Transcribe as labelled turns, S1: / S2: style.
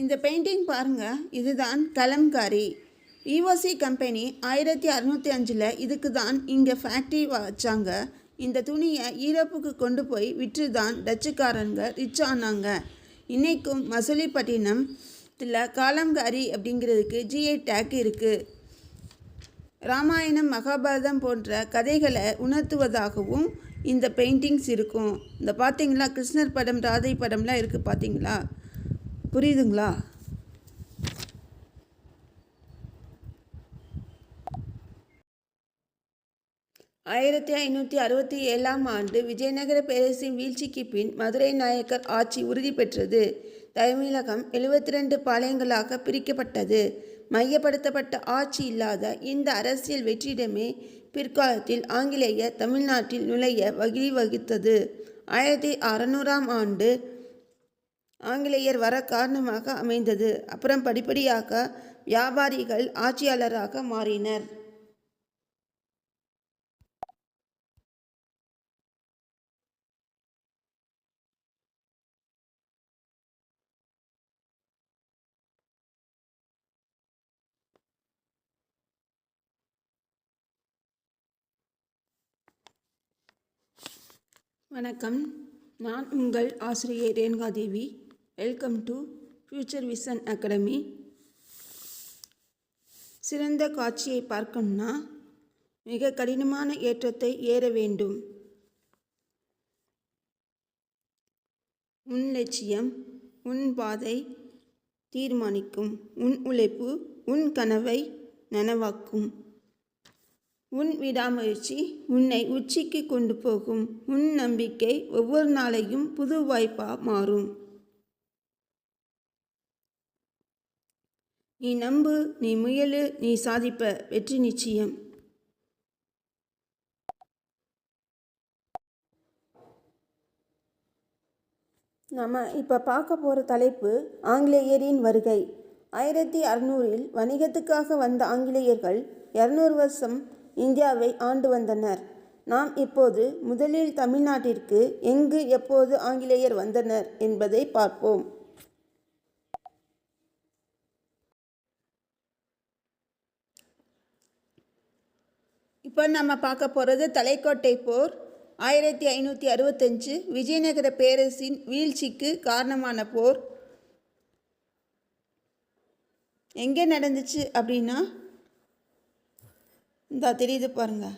S1: இந்த பெயிண்டிங் பாருங்கள், இதுதான் கலம்காரி. இஓசி கம்பெனி 1605 இதுக்கு தான் இங்கே ஃபேக்ட்ரி வச்சாங்க. இந்த துணியை ஈரோப்புக்கு கொண்டு போய் விற்று தான் டச்சுக்காரங்க ரிச் ஆனாங்க. இன்றைக்கும் மசிலிப்பட்டினத்தில் கலம்காரி அப்படிங்கிறதுக்கு ஜிஐ டேக் இருக்குது. ராமாயணம், மகாபாரதம் போன்ற கதைகளை உணர்த்துவதாகவும் இந்த பெயிண்டிங்ஸ் இருக்கும். இந்த பார்த்தீங்களா, கிருஷ்ணர் படம், ராதை படம்லாம் இருக்குது பார்த்தீங்களா, புரியுதுங்களா? ஆயிரத்தி 567 ஆண்டு விஜயநகர பேரரசின் வீழ்ச்சிக்கு பின் மதுரை நாயக்கர் ஆட்சி உறுதி பெற்றது. தமிழகம் 72 பாளையங்களாக பிரிக்கப்பட்டது. மையப்படுத்தப்பட்ட ஆட்சி இல்லாத இந்த அரசியல் வெற்றிடமே பிற்காலத்தில் ஆங்கிலேயர் தமிழ்நாட்டில் நுழைய வழிவகுத்தது. 1600 ஆண்டு ஆங்கிலேயர் வர காரணமாக அமைந்தது. அப்புறம் படிப்படியாக வியாபாரிகள் ஆட்சியாளராக மாறினர். வணக்கம், நான் உங்கள் ஆசிரியை Renukadevi. Welcome to future vision academy. சிறந்த காட்சியை பார்க்கணும்னா மிக கடினமான ஏற்றத்தை ஏற வேண்டும். உன் லட்சியம் உன் பாதை தீர்மானிக்கும். உன் உழைப்பு உன் கனவை நனவாக்கும். உன் விடாமுயற்சி உன்னை உச்சிக்கு கொண்டு போகும். உன் நம்பிக்கை ஒவ்வொரு நாளையும் புது வாய்ப்பாக மாறும். நீ நம்பு, நீ முயலு, நீ சாதிப்ப, வெற்றி நிச்சயம். நம்ம இப்போ பார்க்க போகிற தலைப்பு ஆங்கிலேயரின் வருகை. 1600 வணிகத்துக்காக வந்த ஆங்கிலேயர்கள் 200 வருஷம் இந்தியாவை ஆண்டு வந்தனர். நாம் இப்போது முதலில் தமிழ்நாட்டிற்கு எங்கு எப்போது ஆங்கிலேயர் வந்தனர் என்பதை பார்ப்போம். இப்போ நம்ம பார்க்க போகிறது தலைக்கோட்டை போர். 1565 விஜயநகர பேரரசின் வீழ்ச்சிக்கு காரணமான போர். எங்கே நடந்துச்சு அப்படின்னா, இந்த தெரியுது பாருங்கள்,